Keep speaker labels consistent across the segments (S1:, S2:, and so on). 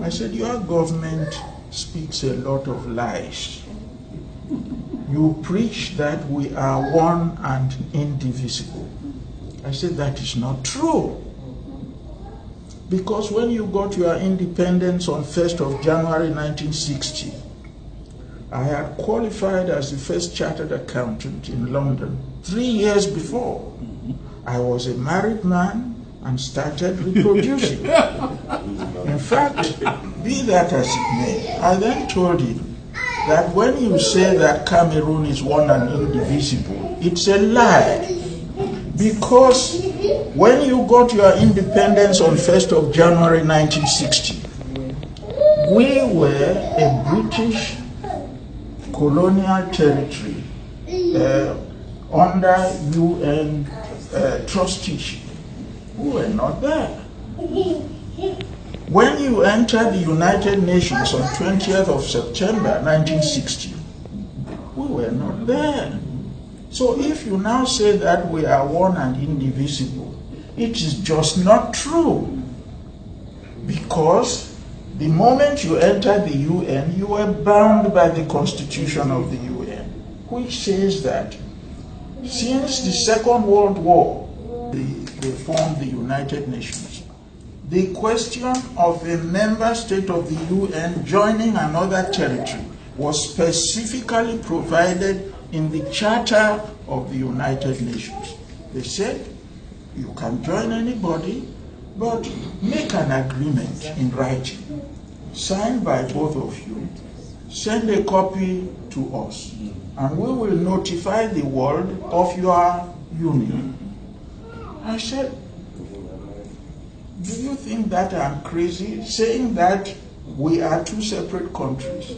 S1: I said, your government speaks a lot of lies. You preach that we are one and indivisible. I said, that is not true. Because when you got your independence on 1st of January 1960, I had qualified as the first chartered accountant in London 3 years before. I was a married man and started reproducing. In fact, be that as it may, I then told him that when you say that Cameroon is one and indivisible, it's a lie. Because when you got your independence on 1st of January 1960, we were a British colonial territory under UN trusteeship. We were not there. When you entered the United Nations on 20th of September 1960, we were not there. So if you now say that we are one and indivisible, it is just not true. Because the moment you entered the UN, you were bound by the Constitution of the UN, which says that since the Second World War, they formed the United Nations. The question of a member state of the UN joining another territory was specifically provided in the Charter of the United Nations. They said, you can join anybody, but make an agreement in writing, signed by both of you, send a copy to us, and we will notify the world of your union. I said, do you think that I'm crazy? Saying that we are two separate countries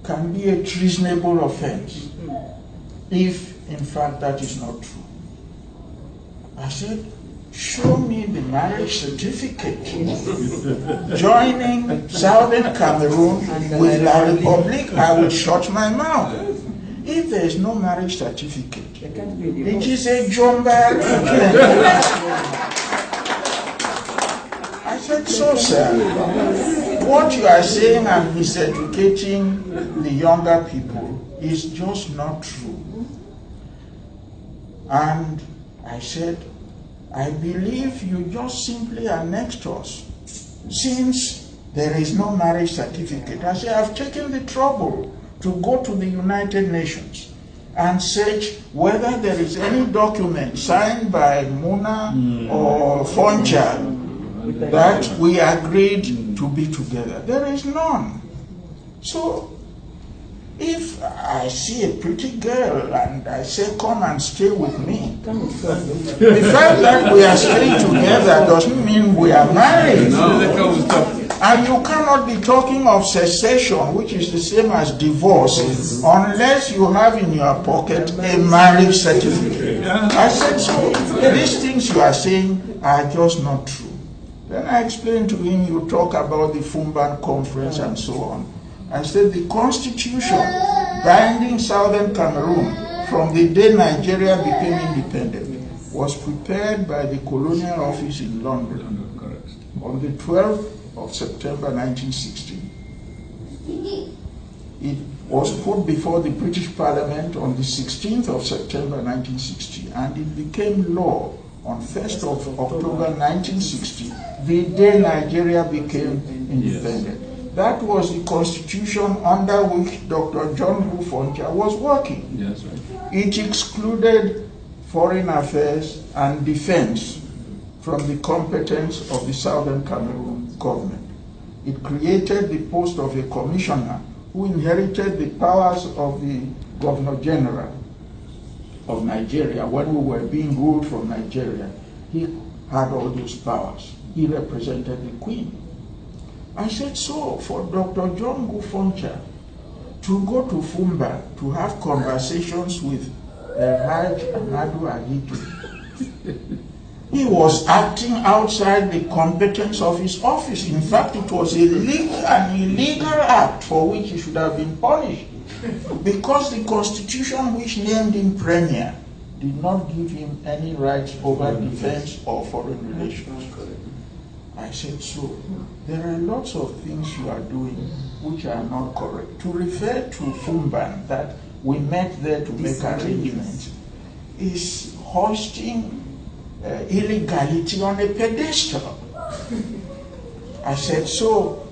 S1: can be a treasonable offense if, in fact, that is not true. I said, show me the marriage certificate joining Southern Cameroon with La Republique. I will shut my mouth. If there is no marriage certificate, it is a jumba. I said, so sir, what you are saying and miseducating the younger people is just not true. And I said, I believe you just simply annexed us since there is no marriage certificate. I said, I've taken the trouble to go to the United Nations and search whether there is any document signed by Muna or Foncha that we agreed to be together. There is none. So if I see a pretty girl and I say, come and stay with me, the fact that we are staying together doesn't mean we are married. And you cannot be talking of cessation, which is the same as divorce, unless you have in your pocket a marriage certificate. I said, so these things you are saying are just not true. Then I explained to him, you talk about the Fumban conference and so on. I said the constitution binding Southern Cameroon from the day Nigeria became independent was prepared by the Colonial Office in London on the 12th of September 1960. It was put before the British Parliament on the 16th of September 1960, and it became law on 1st of October 1960, the day Nigeria became independent. That was the constitution under which Dr. John Bufonja was working. Yes, right. It excluded foreign affairs and defense from the competence of the Southern Cameroon government. It created the post of a commissioner who inherited the powers of the Governor General of Nigeria. When we were being ruled from Nigeria, he had all those powers. He represented the Queen. I said, so for Dr. John Bufonja to go to Fumba to have conversations with Haj Ahmadu Ahijo, he was acting outside the competence of his office. In fact, it was an illegal act for which he should have been punished, because the constitution which named him premier did not give him any rights over defense or foreign relations. I said, so there are lots of things you are doing which are not correct. To refer to Fumban, that we met there to make arrangements, is hoisting illegality on a pedestal. I said, so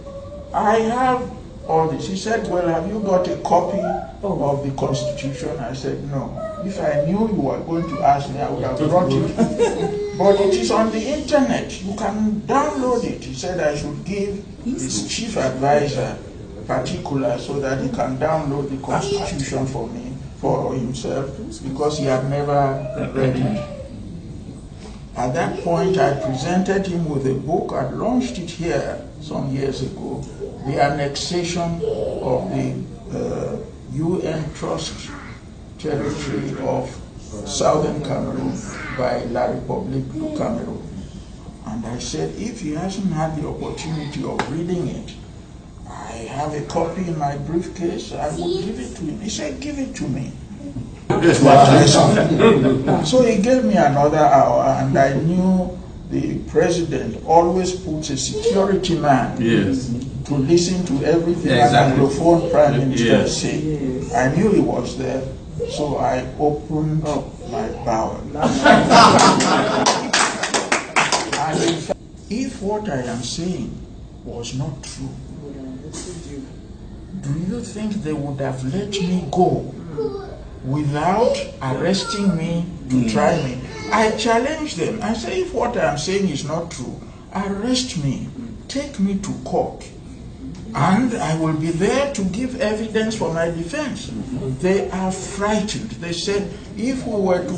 S1: I have all this. He said, well, have you got a copy of the Constitution? I said, no. If I knew you were going to ask me, I would have brought it. But it is on the internet. You can download it. He said I should give his chief advisor particulars so that he can download the Constitution for me, for himself, because he had never read it. At that point, I presented him with a book. I launched it here some years ago, the annexation of the UN Trust territory of Southern Cameroon by La République du Cameroon. And I said, if he hasn't had the opportunity of reading it, I have a copy in my briefcase, I will give it to him. He said, give it to me. So he gave me another hour, and I knew the president always puts a security man to listen to everything an Anglophone prime minister says. I knew he was there, so I opened my bowel. And in fact, if what I am saying was not true, do you think they would have let me go without arresting me to try me? I challenge them. I say, if what I am saying is not true, arrest me, take me to court, and I will be there to give evidence for my defense. They are frightened. They said, if we were to